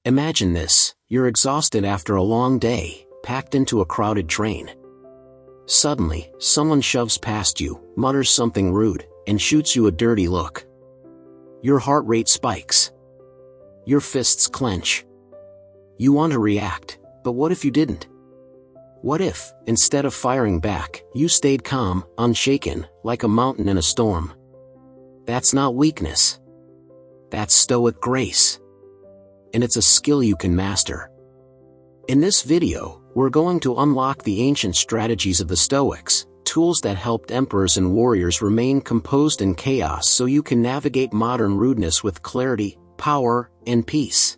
Imagine this: you're exhausted after a long day, packed into a crowded train. Suddenly, someone shoves past you, mutters something rude, and shoots you a dirty look. Your heart rate spikes. Your fists clench. You want to react, but what if you didn't? What if, instead of firing back, you stayed calm, unshaken, like a mountain in a storm? That's not weakness. That's Stoic grace. And it's a skill you can master. In this video, we're going to unlock the ancient strategies of the Stoics, tools that helped emperors and warriors remain composed in chaos so you can navigate modern rudeness with clarity, power, and peace.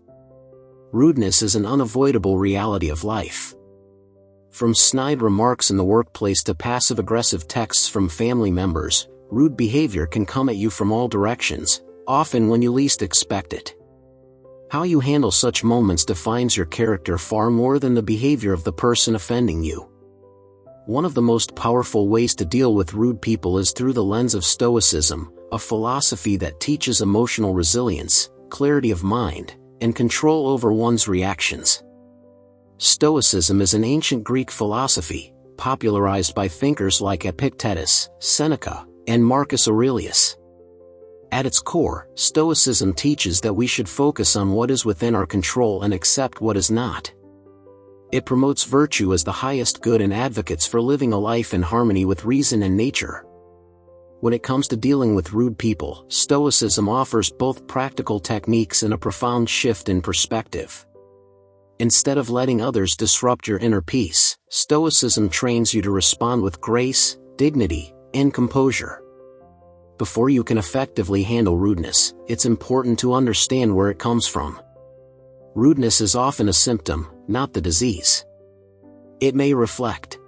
Rudeness is an unavoidable reality of life. From snide remarks in the workplace to passive-aggressive texts from family members, rude behavior can come at you from all directions, often when you least expect it. How you handle such moments defines your character far more than the behavior of the person offending you. One of the most powerful ways to deal with rude people is through the lens of Stoicism, a philosophy that teaches emotional resilience, clarity of mind, and control over one's reactions. Stoicism is an ancient Greek philosophy, popularized by thinkers like Epictetus, Seneca, and Marcus Aurelius. At its core, Stoicism teaches that we should focus on what is within our control and accept what is not. It promotes virtue as the highest good and advocates for living a life in harmony with reason and nature. When it comes to dealing with rude people, Stoicism offers both practical techniques and a profound shift in perspective. Instead of letting others disrupt your inner peace, Stoicism trains you to respond with grace, dignity, and composure. Before you can effectively handle rudeness, it's important to understand where it comes from. Rudeness is often a symptom, not the disease. It may reflect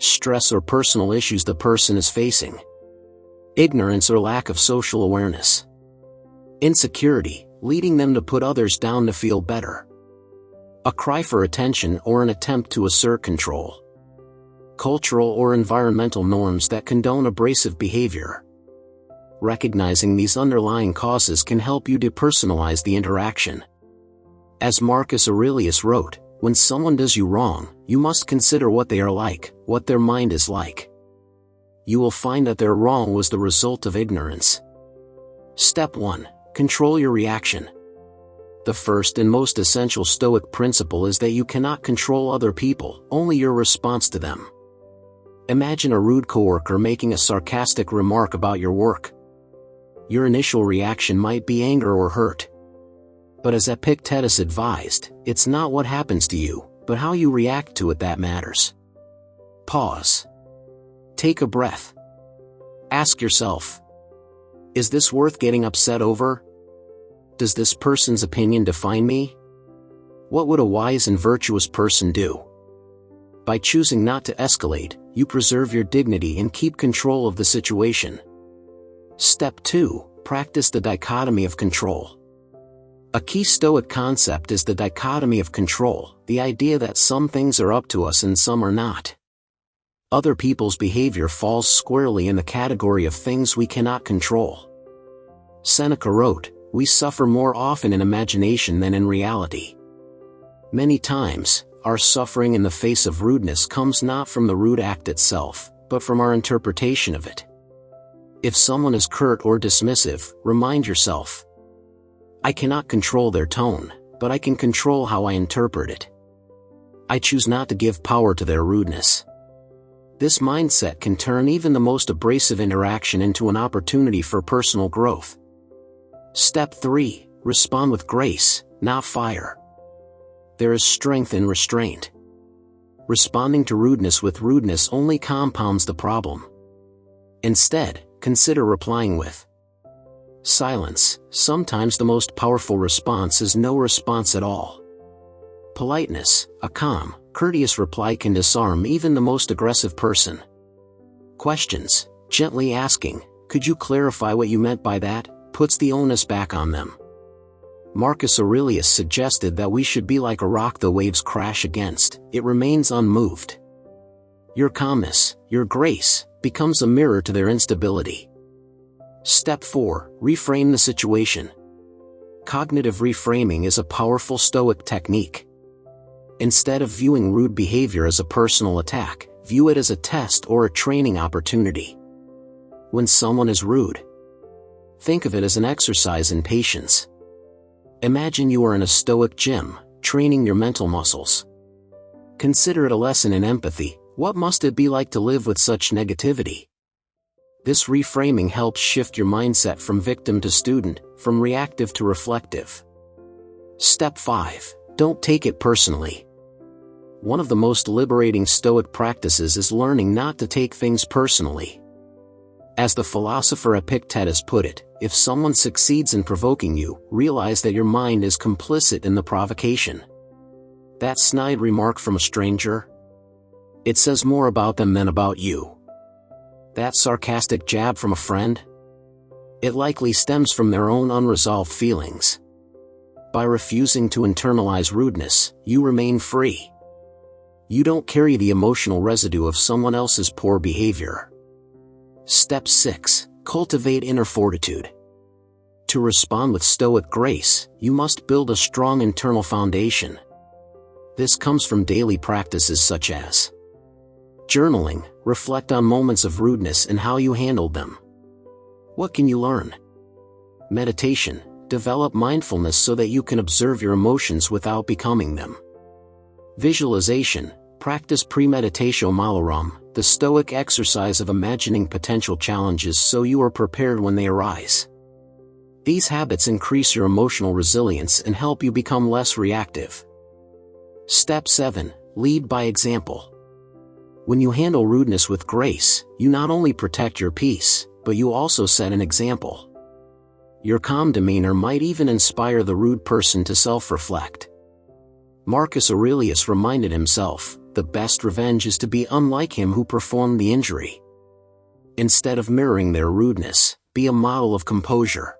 stress or personal issues the person is facing, ignorance or lack of social awareness, insecurity, leading them to put others down to feel better, a cry for attention or an attempt to assert control, cultural or environmental norms that condone abrasive behavior. Recognizing these underlying causes can help you depersonalize the interaction. As Marcus Aurelius wrote, when someone does you wrong, you must consider what they are like, what their mind is like. You will find that their wrong was the result of ignorance. Step 1. Control your reaction. The first and most essential Stoic principle is that you cannot control other people, only your response to them. Imagine a rude coworker making a sarcastic remark about your work. Your initial reaction might be anger or hurt. But as Epictetus advised, it's not what happens to you, but how you react to it that matters. Pause. Take a breath. Ask yourself, is this worth getting upset over? Does this person's opinion define me? What would a wise and virtuous person do? By choosing not to escalate, you preserve your dignity and keep control of the situation. Step 2. Practice the dichotomy of control. A key Stoic concept is the dichotomy of control, the idea that some things are up to us and some are not. Other people's behavior falls squarely in the category of things we cannot control. Seneca wrote, "We suffer more often in imagination than in reality." Many times, our suffering in the face of rudeness comes not from the rude act itself, but from our interpretation of it. If someone is curt or dismissive, remind yourself, I cannot control their tone, but I can control how I interpret it. I choose not to give power to their rudeness. This mindset can turn even the most abrasive interaction into an opportunity for personal growth. Step 3. Respond with grace, not fire. There is strength in restraint. Responding to rudeness with rudeness only compounds the problem. Instead, consider replying with silence. Sometimes the most powerful response is no response at all. Politeness, a calm, courteous reply can disarm even the most aggressive person. Questions, gently asking, "Could you clarify what you meant by that?" puts the onus back on them. Marcus Aurelius suggested that we should be like a rock the waves crash against, it remains unmoved. Your calmness, your grace, becomes a mirror to their instability. Step 4. Reframe the situation. Cognitive reframing is a powerful Stoic technique. Instead of viewing rude behavior as a personal attack, view it as a test or a training opportunity. When someone is rude, think of it as an exercise in patience. Imagine you are in a Stoic gym, training your mental muscles. Consider it a lesson in empathy. What must it be like to live with such negativity? This reframing helps shift your mindset from victim to student, from reactive to reflective. Step 5. Don't take it personally. One of the most liberating Stoic practices is learning not to take things personally. As the philosopher Epictetus put it, if someone succeeds in provoking you, realize that your mind is complicit in the provocation. That snide remark from a stranger? It says more about them than about you. That sarcastic jab from a friend? It likely stems from their own unresolved feelings. By refusing to internalize rudeness, you remain free. You don't carry the emotional residue of someone else's poor behavior. Step 6. Cultivate inner fortitude. To respond with Stoic grace, you must build a strong internal foundation. This comes from daily practices such as journaling. Reflect on moments of rudeness and how you handled them. What can you learn? Meditation. Develop mindfulness so that you can observe your emotions without becoming them. Visualization. Practice premeditatio malorum, the Stoic exercise of imagining potential challenges so you are prepared when they arise. These habits increase your emotional resilience and help you become less reactive. Step 7. Lead by example. When you handle rudeness with grace, you not only protect your peace, but you also set an example. Your calm demeanor might even inspire the rude person to self-reflect. Marcus Aurelius reminded himself, the best revenge is to be unlike him who performed the injury. Instead of mirroring their rudeness, be a model of composure.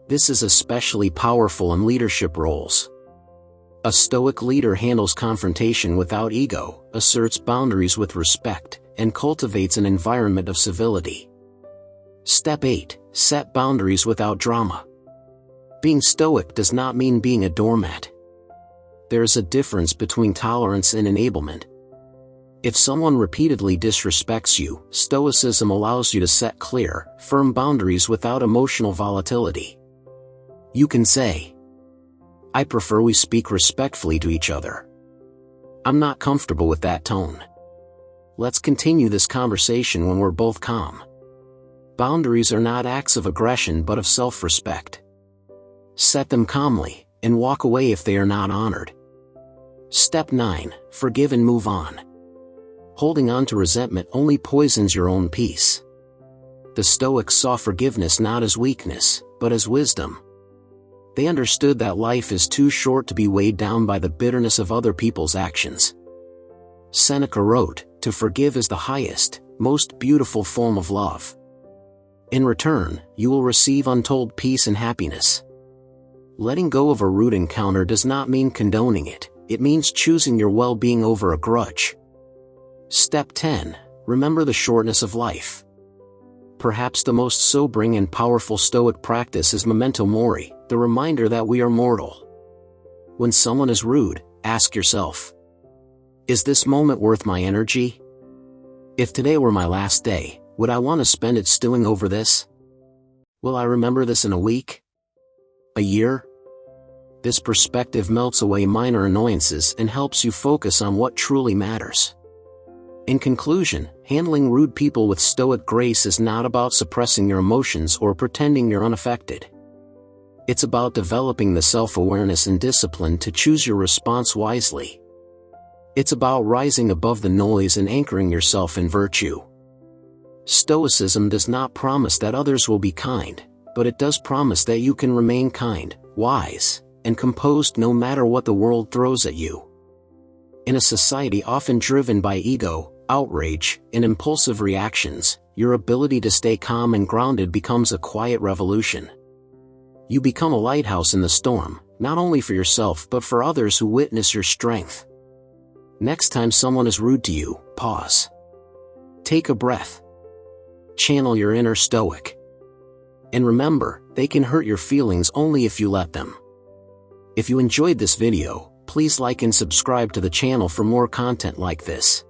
This is especially powerful in leadership roles. A Stoic leader handles confrontation without ego, asserts boundaries with respect, and cultivates an environment of civility. Step 8. Set boundaries without drama. Being Stoic does not mean being a doormat. There is a difference between tolerance and enablement. If someone repeatedly disrespects you, Stoicism allows you to set clear, firm boundaries without emotional volatility. You can say, I prefer we speak respectfully to each other. I'm not comfortable with that tone. Let's continue this conversation when we're both calm. Boundaries are not acts of aggression but of self-respect. Set them calmly, and walk away if they are not honored. Step 9. Forgive and move on. Holding on to resentment only poisons your own peace. The Stoics saw forgiveness not as weakness, but as wisdom. They understood that life is too short to be weighed down by the bitterness of other people's actions. Seneca wrote, "To forgive is the highest, most beautiful form of love. In return, you will receive untold peace and happiness." Letting go of a rude encounter does not mean condoning it, it means choosing your well-being over a grudge. Step 10. Remember the shortness of life. Perhaps the most sobering and powerful Stoic practice is memento mori, the reminder that we are mortal. When someone is rude, ask yourself, is this moment worth my energy? If today were my last day, would I want to spend it stewing over this? Will I remember this in a week? A year? This perspective melts away minor annoyances and helps you focus on what truly matters. In conclusion, handling rude people with Stoic grace is not about suppressing your emotions or pretending you're unaffected. It's about developing the self-awareness and discipline to choose your response wisely. It's about rising above the noise and anchoring yourself in virtue. Stoicism does not promise that others will be kind, but it does promise that you can remain kind, wise, and composed no matter what the world throws at you. In a society often driven by ego, outrage, and impulsive reactions, your ability to stay calm and grounded becomes a quiet revolution. You become a lighthouse in the storm, not only for yourself but for others who witness your strength. Next time someone is rude to you, pause. Take a breath. Channel your inner Stoic. And remember, they can hurt your feelings only if you let them. If you enjoyed this video, please like and subscribe to the channel for more content like this.